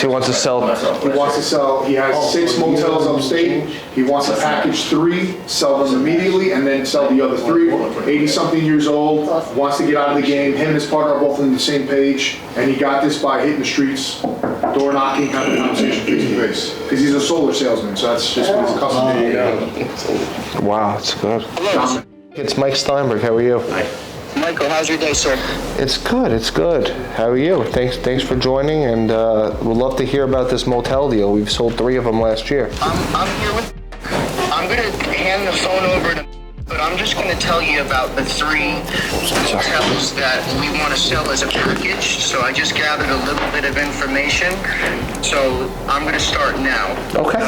So he wants to sell. He wants to sell, he has 6 motels upstate. He wants to package 3, sell them immediately, and then sell the other 3. 80-something years old, wants to get out of the game. Him and his partner are both on the same page, and he got this by hitting the streets, door knocking, having a conversation face to face. Because he's a solar salesman, so that's just what he's accustomed to. Wow, it's good. It's Mike Steinberg. How are you? Hi. Michael, how's your day, sir? It's good. It's good. How are you? Thanks for joining, and we'd love to hear about this motel deal. We've sold 3 of them last year. I'm here with. I'm gonna hand the phone over to. But I'm just gonna tell you about the 3 motels that we want to sell as a package. So I just gathered a little bit of information. So I'm gonna start now. Okay.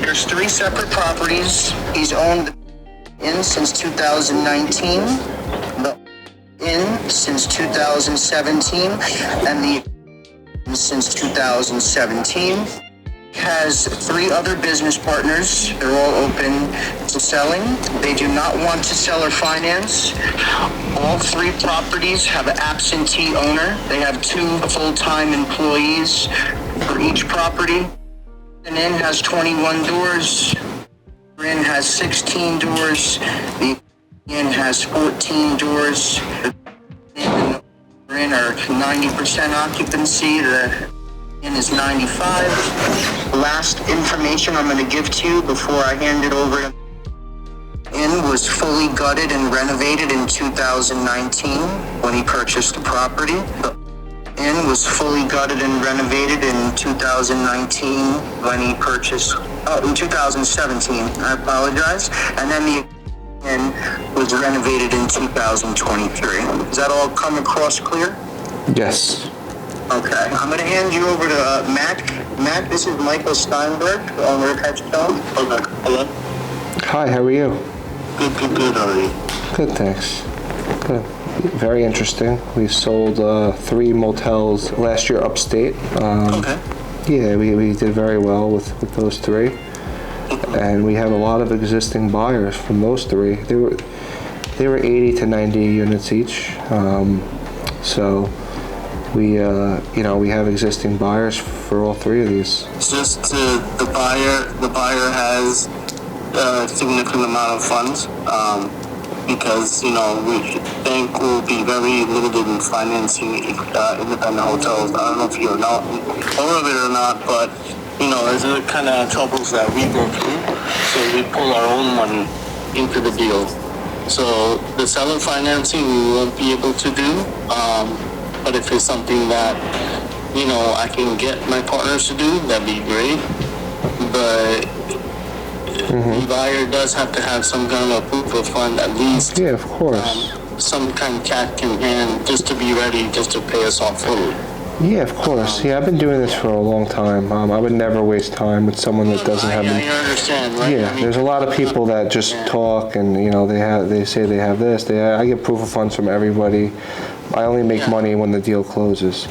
There's 3 separate properties. He's owned the Inn since 2019, the Inn since 2017, and the Inn since 2017. Has 3 other business partners. They're all open to selling. They do not want to sell or finance. All 3 properties have an absentee owner. They have 2 full-time employees for each property. An inn has 21 doors. The inn has 16 doors. The inn has 14 doors. The inn are 90% occupancy. The inn is 95. Last information I'm going to give to you before I hand it over to inn was fully gutted and renovated in 2019 when he purchased the property. The inn was fully gutted and renovated in 2019 when he purchased, in 2017, I apologize. And then the inn was renovated in 2023. Does that all come across clear? Yes. Okay, I'm gonna hand you over to Matt. Matt, this is Michael Steinberg, owner of Hedgestone. Okay, hello? Hi, how are you? Good, how are you? Good, thanks. Good. Very interesting. We sold 3 motels last year upstate. Okay. Yeah, we did very well with those 3. And we have a lot of existing buyers from those 3. They were 80 to 90 units each. So we we have existing buyers for all 3 of these. It's just the buyer has a significant amount of funds because we think will be very limited in financing independent hotels. I don't know if you're not aware of it or not, but there's the kind of troubles that we go through, so we pull our own money into the deal. So the seller financing we won't be able to do. But if it's something that, I can get my partners to do, that'd be great. But the buyer does have to have some kind of proof of fund at least. Yeah, of course. Some kind of cash in hand just to be ready, just to pay us off fully. Yeah, of course. Yeah, I've been doing this for a long time. I would never waste time with someone that doesn't have. I understand, right? Yeah, there's a lot of people that just talk and they say they have this. I get proof of funds from everybody. I only make money when the deal closes.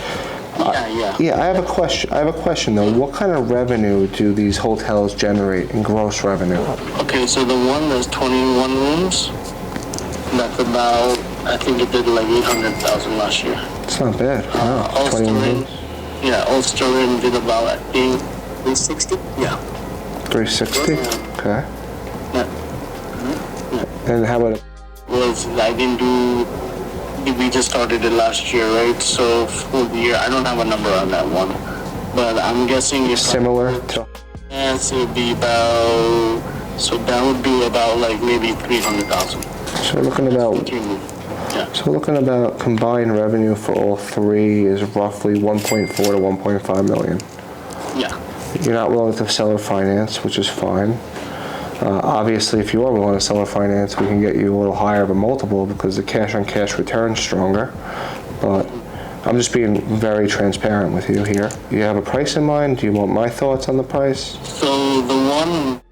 Yeah. I have a question though. What kind of revenue do these hotels generate in gross revenue? Okay, so the one that's 21 rooms, that's about, I think it did like 800,000 last year. It's not bad. Wow. 21 rooms. Yeah, Ulster Inn did about, I think, 360. Yeah. 360. Okay. Yeah. And how about? We just started it last year, right? So for the year, I don't have a number on that one, but I'm guessing it's Similar to. Yes, it would be about. So that would be about like maybe 300,000. So we're looking about. Yeah. So we're looking about combined revenue for all 3 is roughly 1.4 to 1.5 million. Yeah. You're not willing to sell or finance, which is fine. Obviously, if you are willing to sell or finance, we can get you a little higher of a multiple because the cash-on-cash return's stronger. But I'm just being very transparent with you here. Do you have a price in mind? Do you want my thoughts on the price? So the one,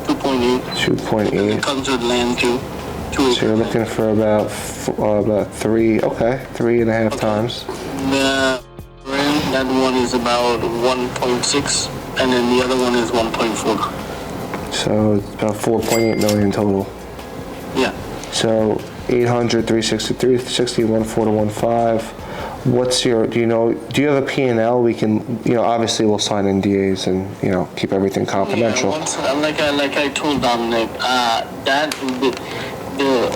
2.8. 2.8. It comes with land too. So you're looking for about 3.5 times. That one is about 1.6, and then the other one is 1.4. So it's about 4.8 million total. Yeah. So 800, 360, 360, 1.4 to 1.5. What's your, do you have a P&L? We can, obviously we'll sign NDAs and, keep everything confidential. Yeah, like I told Dominic, that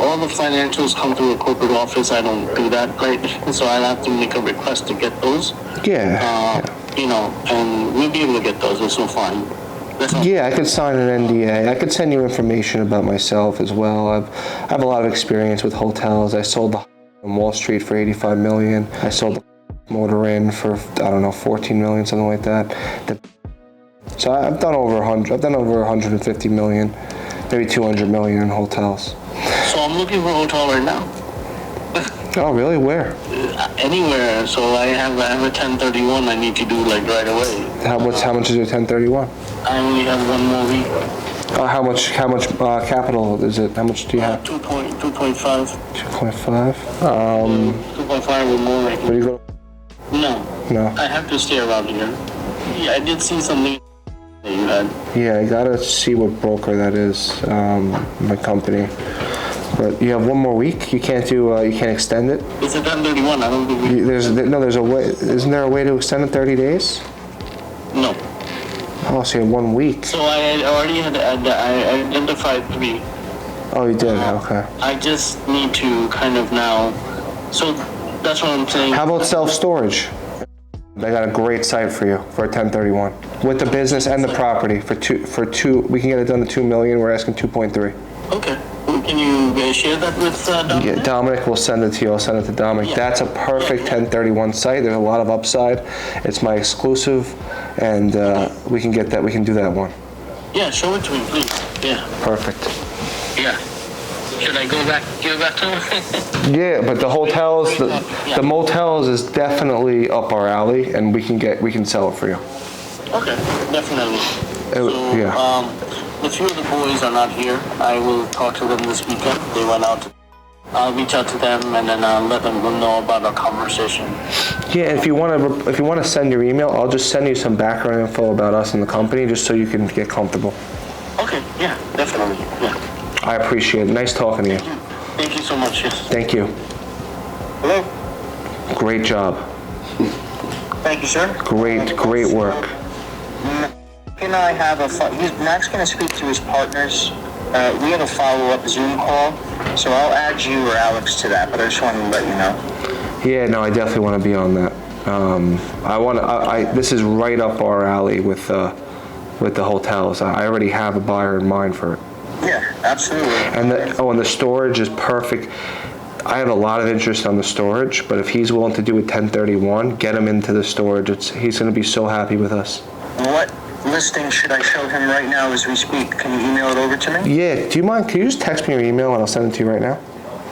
all the financials come through a corporate office. I don't do that, right? So I'll have to make a request to get those. Yeah. And we'll be able to get those. It's so fine. Yeah, I could sign an NDA. I could send you information about myself as well. I have a lot of experience with hotels. I sold the on Wall Street for $85 million. I sold the Motor Inn for, I don't know, $14 million, something like that. So I've done over 100. I've done over 150 million, maybe 200 million in hotels. So I'm looking for a hotel right now. Oh, really? Where? Anywhere. So I have a 1031 I need to do like right away. How much is your 1031? I only have 1 more week. How much capital is it? How much do you have? 2.5. 2.5. 2.5 or more. Where do you go? No. I have to stay around here. Yeah, I did see something that you had. Yeah, I gotta see what broker that is. My company. But you have 1 more week. You can't do. You can't extend it. It's a 1031. I don't think we. There's a way. Isn't there a way to extend it 30 days? No. Oh, so you have 1 week. So I already had I identified 3. Oh, you did. Okay. I just need to kind of now. So that's what I'm saying. How about self-storage? I got a great site for you for a 1031 with the business and the property for two. We can get it done to 2 million. We're asking 2.3. Okay. Can you share that with Dominic? Yeah, Dominic will send it to you. I'll send it to Dominic. Yeah. That's a perfect 1031 site. There's a lot of upside. It's my exclusive, and we can get that. We can do that one. Yeah, show it to me, please. Yeah. Perfect. Yeah. Should I give it back to him? Yeah, but the hotels, the motels is definitely up our alley, and we can sell it for you. Okay, definitely. Yeah. A few of the boys are not here. I will talk to them this weekend. They went out. I'll reach out to them and then let them know about our conversation. Yeah, if you want to send your email, I'll just send you some background info about us and the company, just so you can get comfortable. Okay. Yeah, definitely. Yeah. I appreciate it. Nice talking to you. Thank you so much. Yes. Thank you. Hello. Great job. Thank you, sir. Great work. And I have Matt's going to speak to his partners. We have a follow-up Zoom call, so I'll add you or Alex to that, but I just wanted to let you know. Yeah, no, I definitely want to be on that. This is right up our alley with the hotels. I already have a buyer in mind for it. Yeah, absolutely. And the storage is perfect. I have a lot of interest on the storage, but if he's willing to do a 1031, get him into the storage. He's going to be so happy with us. What listing should I show him right now as we speak? Can you email it over to me? Yeah, do you mind? Can you just text me your email and I'll send it to you right now?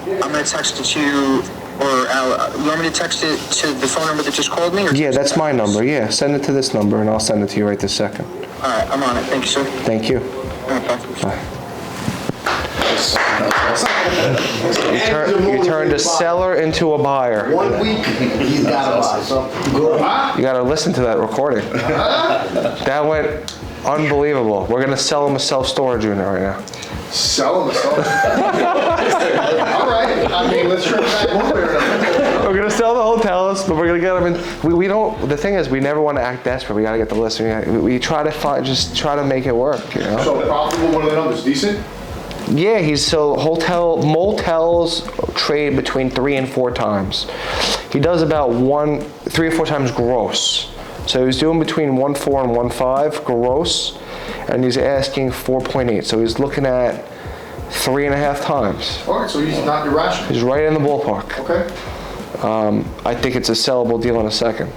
I'm going to text it to you, or you want me to text it to the phone number that just called me? Or Yeah, that's my number. Yeah, send it to this number and I'll send it to you right this second. All right, I'm on it. Thank you, sir. Thank you. All right, bye. Bye. You turned a seller into a buyer. 1 week, he's got to buy something. You got to listen to that recording. That went unbelievable. We're going to sell him a self-storage unit right now. Sell them. All right. I mean, let's try back one way or another. We're gonna sell the hotels, but we're gonna get them in. We don't. The thing is, we never want to act desperate. We gotta get the listing. We try to try to make it work. So profitable. What are the numbers? Decent. Yeah, motels trade between 3 and 4 times. He does about 3 or 4 times gross. So he's doing between 1.4 and 1.5 gross, and he's asking 4.8. So he's looking at 3.5 times. All right, so he's not irrational. He's right in the ballpark. Okay. I think it's a sellable deal in a second.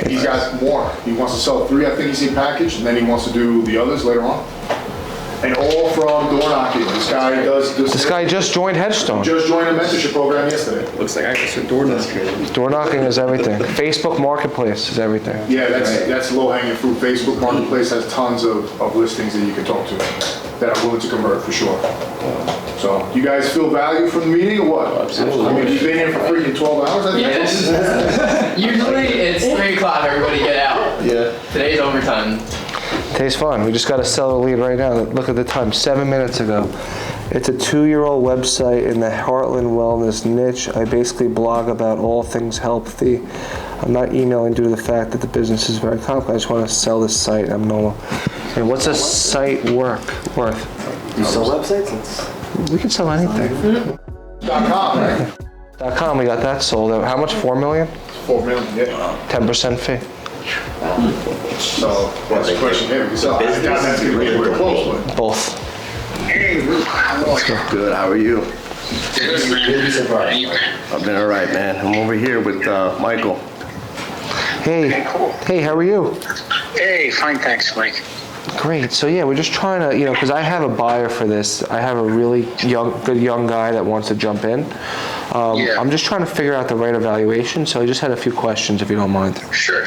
He's got more. He wants to sell 3, I think he's in package, and then he wants to do the others later on. And all from door knocking. This guy does this. This guy just joined Headstone. Just joined a mentorship program yesterday. Looks like I just said door knocking. Door knocking is everything. Facebook Marketplace is everything. Yeah, that's low hanging fruit. Facebook Marketplace has tons of listings that you can talk to that are willing to convert for sure. So, you guys feel value from the meeting or what? Absolutely. I mean, you've been here for freaking 12 hours, I think. Yes. Usually it's 3 o'clock, everybody get out. Yeah. Today's overtime. Today's fun. We just got a seller lead right now. Look at the time, 7 minutes ago. It's a 2-year-old website in the Heartland wellness niche. I basically blog about all things healthy. I'm not emailing due to the fact that the business is very complex. I just want to sell this site. I'm normal. And what's a site worth? You sell websites? We can sell anything. .com, right? .com, we got that sold. How much? 4 million? 4 million, yeah. 10% fee. So, what's the question here? So, I doubt that's gonna be anywhere close, but. Both. Good, how are you? Surprised. I've been all right, man. I'm over here with Michael. Hey, how are you? Hey, fine, thanks, Mike. Great. So yeah, we're just trying to, because I have a buyer for this. I have a really good young guy that wants to jump in. Yeah. I'm just trying to figure out the right evaluation. So I just had a few questions, if you don't mind. Sure.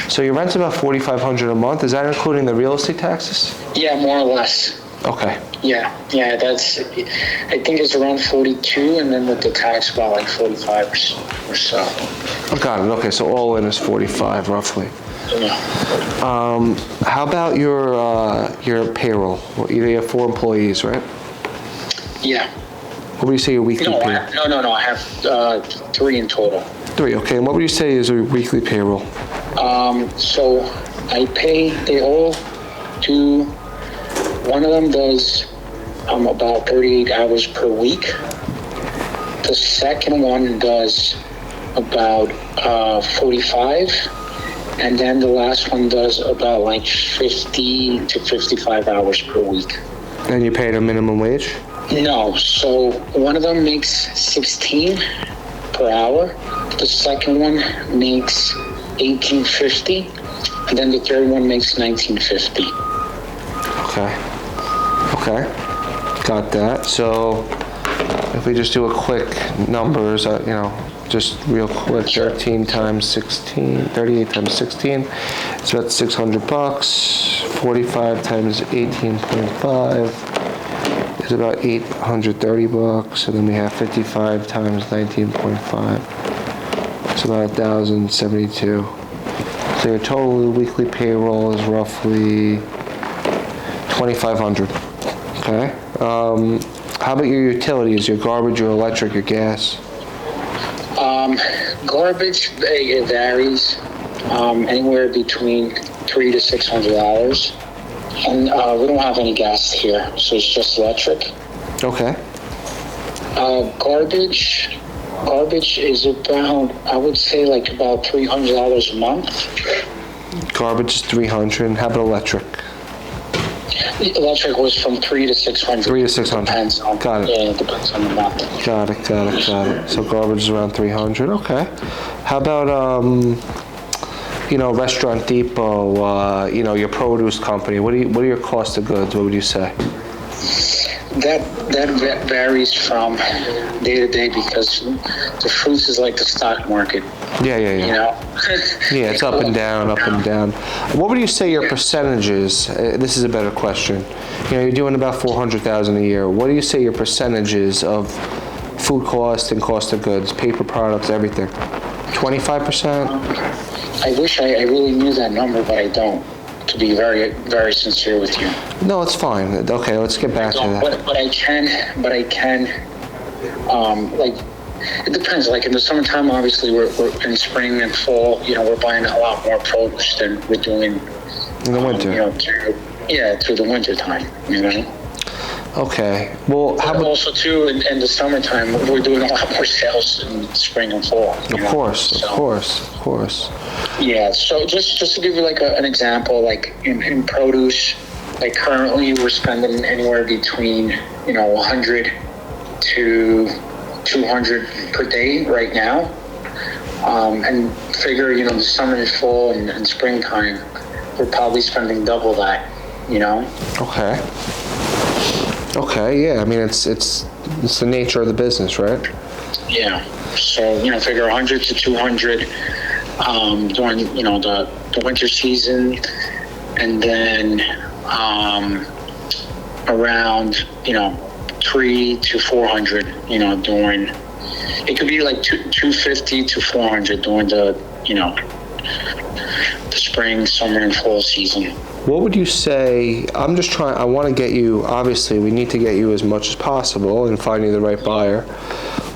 So your rent's about $4,500 a month. Is that including the real estate taxes? Yeah, more or less. Okay. Yeah, that's, I think it's around 42, and then with the tax, about like 45 or so. Got it. Okay. So all in is 45 roughly. Yeah. How about your payroll? Well, you have 4 employees, right? Yeah. What would you say your weekly No, payroll? I have 3 in total. 3. Okay. And what would you say is your weekly payroll? So they all do, one of them does about 38 hours per week. The second one does about 45. And then the last one does about like 50 to 55 hours per week. And you paid a minimum wage? No, so one of them makes 16 per hour. The second one makes 18.50, and then the third one makes 19.50. Okay, got that. So if we just do a quick numbers, just real quick, 13 times 16, 38 times 16, it's about $600. 45 times 18.5 is about $830, and then we have 55 times 19.5. It's about 1,072. So your total weekly payroll is roughly 2,500. Okay. How about your utilities, your garbage, your electric, your gas? Garbage, it varies anywhere between $300 to $600. And we don't have any gas here, so it's just electric. Okay. Garbage is about, I would say, like about $300 a month. Garbage is 300. How about electric? Electric was from 300 to 600. 300 to 600. Depends on, Got it. Yeah, it depends on the month. Got it. So garbage is around 300. Okay. How about Restaurant Depot? Your produce company. What are your cost of goods? What would you say? That varies from day to day because the fruits is like the stock market. Yeah. Yeah, it's up and down. What would you say your percentages? This is a better question. You're doing about $400,000 a year. What do you say your percentages of food cost and cost of goods, paper products, everything? 25%? I wish I really knew that number, but I don't. To be very, very sincere with you. No, it's fine. Okay, let's get back to that. But I can. It depends. Like in the summertime, obviously, we're in spring and fall. We're buying a lot more produce than we're doing in the winter. Through the winter time. Okay. Well, how about also too in the summertime we're doing a lot more sales in spring and fall. Of course. Yeah. So just to give you like an example, like in produce, like currently we're spending anywhere between 100 to 200 per day right now, and figure the summer and fall and springtime we're probably spending double that. Okay, yeah. I mean, it's the nature of the business, right? Yeah. So figure 100 to 200 during the winter season, and then around 300 to 400 during, it could be like 250 to 400 during the the spring, summer, and fall season. What would you say, I want to get you, obviously, we need to get you as much as possible and find you the right buyer.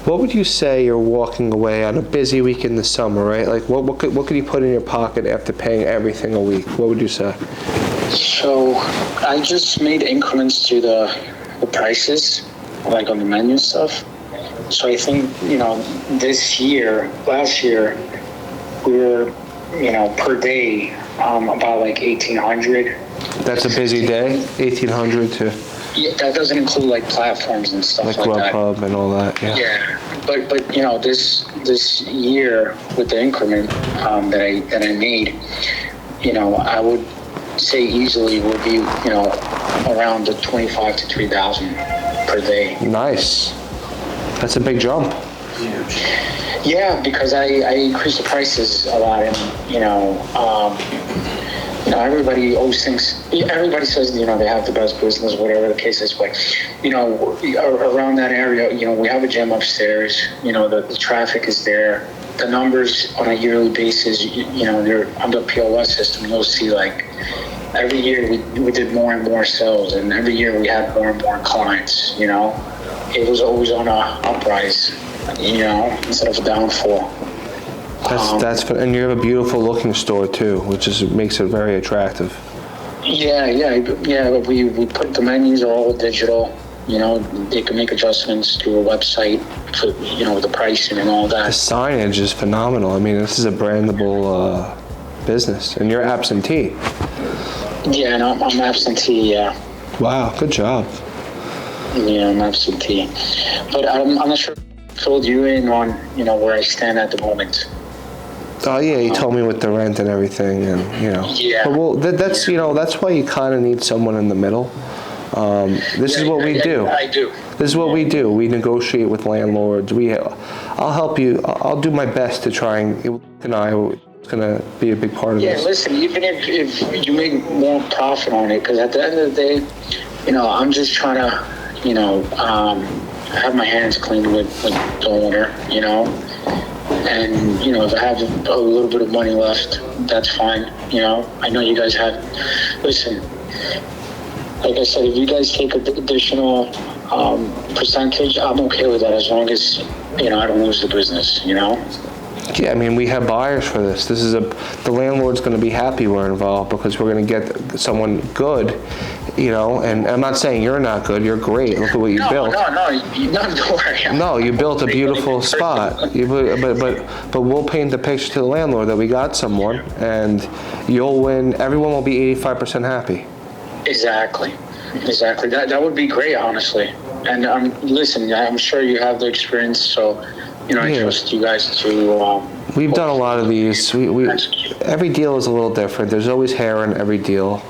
What would you say you're walking away on a busy week in the summer, right? Like, what could you put in your pocket after paying everything a week? What would you say? So I just made increments to the prices, like on the menu stuff. So I think, last year, we were, per day, about like 1,800. That's a busy day, 1,800 to Yeah, that doesn't include like platforms and stuff like like that. Grubhub and all that, yeah. Yeah, but this year with the increment that I made, I would say easily would be around the 25 to 3,000 per day. Nice. That's a big jump. Yeah, because I increased the prices a lot, and everybody always thinks, everybody says they have the best business, whatever the case is, but around that area, we have a gym upstairs. The traffic is there. The numbers on a yearly basis, they're on the POS system. You'll see like every year we did more and more sales, and every year we had more and more clients. It was always on a uprise, instead of a downfall. That's fun. And you have a beautiful looking store too, which makes it very attractive. Yeah. We put the menus are all digital. They can make adjustments to a website for the pricing and all The that. signage is phenomenal. I mean, this is a brandable business, and you're absentee. Yeah, and I'm absentee. Yeah. Wow, good job. Yeah, I'm absentee. But I'm not sure if I filled you in on where I stand at the moment. Oh yeah, you told me with the rent and everything, and Yeah. But that's that's why you kind of need someone in the middle. This is what we do. I do. This is what we do. We negotiate with landlords. I'll help you. I'll do my best to try and it's gonna be a big part of Yeah, this. listen, even if you make more profit on it, because at the end of the day, I'm just trying to, have my hands clean with the owner, and, if I have a little bit of money left, that's fine, I know you guys have, listen, like I said, if you guys take an additional percentage, I'm okay with that as long as, I don't lose the business, Yeah, I mean, we have buyers for this. The landlord's going to be happy we're involved because we're going to get someone good, and I'm not saying you're not good. You're great. Look at what you built. Don't worry. No, you built a beautiful spot. But we'll paint the picture to the landlord that we got someone, and you'll win. Everyone will be 85% happy. Exactly. That would be great, honestly. And listen, I'm sure you have the experience, so I trust you guys to. We've done a lot of these. We execute. every deal is a little different. There's always hair in every deal.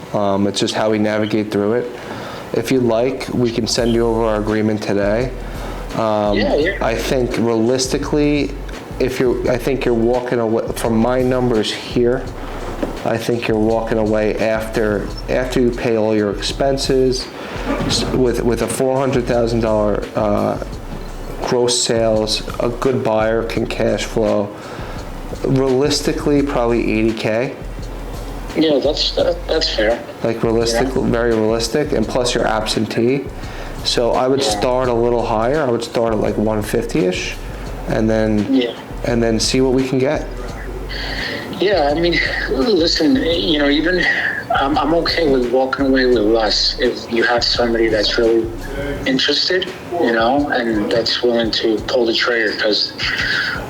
It's just how we navigate through it. If you'd like, we can send you over our agreement today. Yeah. I think realistically, I think you're walking away from my numbers here. I think you're walking away after you pay all your expenses with a $400,000 gross sales. A good buyer can cash flow. Realistically, probably $80K. Yeah, that's fair. Like realistic, very realistic, and plus you're absentee. So I would start a little higher. I would start at like 150-ish, and then see what we can get. Yeah, I mean, listen, even I'm okay with walking away with less if you have somebody that's really interested, and that's willing to pull the trigger, because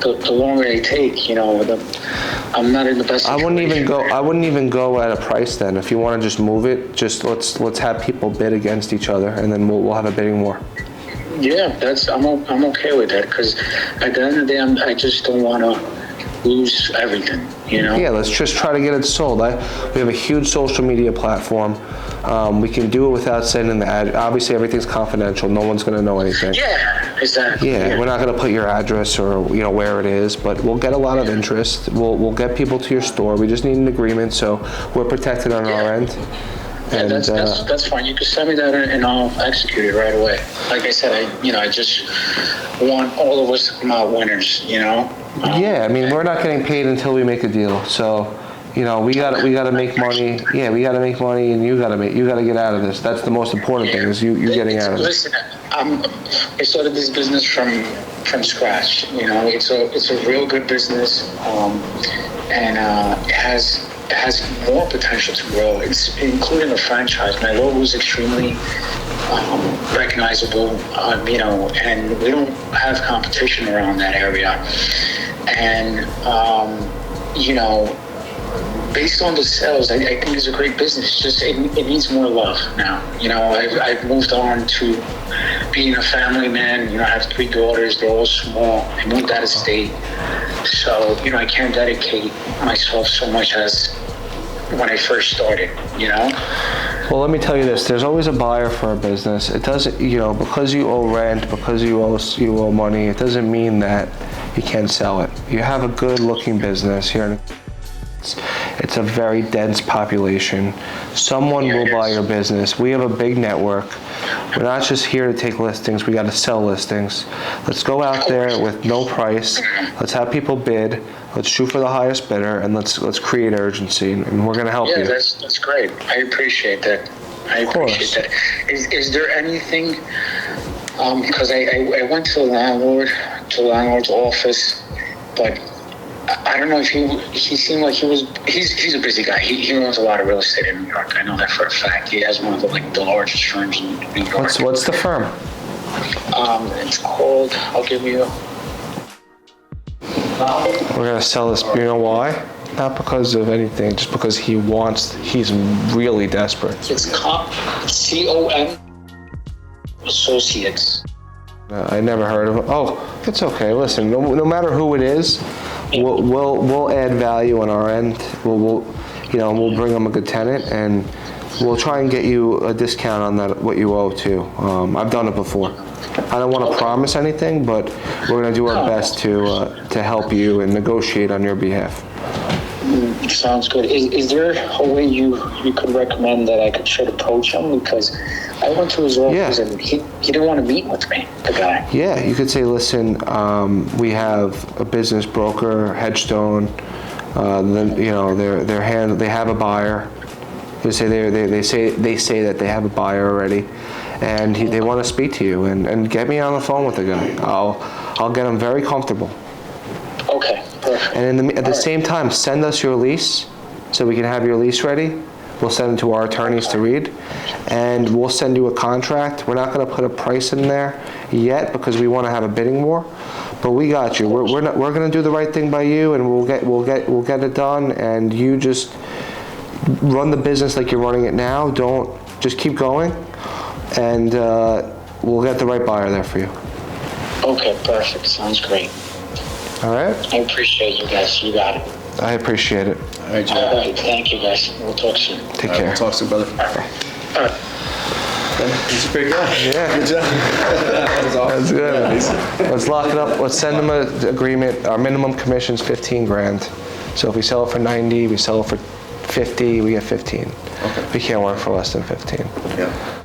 the longer they take, I'm not in the best situation. I wouldn't even go at a price then. If you want to just move it, just let's have people bid against each other, and then we'll have a bidding war. Yeah, I'm okay with that, because at the end of the day, I just don't want to lose everything, Yeah, let's just try to get it sold. We have a huge social media platform. We can do it without sending the ad. Obviously, everything's confidential. No one's going to know anything. Yeah, exactly. Yeah, we're not going to put your address or where it is, but we'll get a lot of interest. We'll get people to your store. We just need an agreement, so we're protected on our end. And that's fine. You can send me that and I'll execute it right away. Like I said, I just want all of us to come out winners, Yeah, I mean, we're not getting paid until we make a deal. So, you know, we gotta make money. Yeah, we gotta make money, and you gotta get out of this. That's the most important thing, is you getting out of this. Listen, I started this business from scratch. You know, it's a real good business, and it has more potential to grow. It's including a franchise. My logo is extremely recognizable, you know, and we don't have competition around that area. And you know, based on the sales, I think it's a great business. Just it needs more love now. You know, I've moved on to being a family man. You know, I have 3 daughters. They're all small. I moved out of state, so you know, I can't dedicate myself so much as when I first started. You know. Well, let me tell you this, there's always a buyer for a business. It doesn't, you know, because you owe rent, because you owe money, it doesn't mean that you can't sell it. You have a good looking business here. It's a very dense population. Someone will buy your business. We have a big network. We're not just here to take listings, we got to sell listings. Let's go out there with no price. Let's have people bid. Let's shoot for the highest bidder, and let's create urgency, and we're going to help you. Yeah, that's great. I appreciate that. Is there anything? Because I went to the landlord's office, but I don't know if he seemed like he's a busy guy. He owns a lot of real estate in New York. I know that for a fact. He has one of the largest firms in New York. What's the firm? It's called. I'll give you. We're gonna sell this. You know why? Not because of anything, just because he's really desperate. It's COM Associates. I never heard of it. Oh, it's okay. Listen, no matter who it is, we'll add value on our end. We'll bring them a good tenant, and we'll try and get you a discount on that, what you owe too. I've done it before. I don't want to promise anything, but we're going to do our best to help you and negotiate on your behalf. Sounds good. Is there a way you could recommend that I should approach him? Because I went to his office and he didn't want to meet with me, the guy. Yeah, you could say, listen, we have a business broker, Hedgestone. They have a buyer. They say that they have a buyer already, and they want to speak to you, and get me on the phone with the guy. I'll get him very comfortable. Okay, perfect. And at the same time, send us your lease so we can have your lease ready. We'll send it to our attorneys to read, and we'll send you a contract. We're not going to put a price in there yet because we want to have a bidding war, but we got you. We're going to do the right thing by you, and we'll get it done. And you just run the business like you're running it now. Don't just keep going, and we'll get the right buyer there for you. Okay, perfect. Sounds great. All right. I appreciate you guys. You got it. I appreciate it. All right, Joe. All right, thank you guys. We'll talk soon. Take All right, care. we'll talk soon, brother. All right. He's a great guy. Yeah. Good job. That was awesome. That's good. Let's lock it up. Let's send them an agreement. Our minimum commission's $15,000. So if we sell it for 90, we sell it for 50, we get 15. Okay. We can't work for less than 15. Yeah.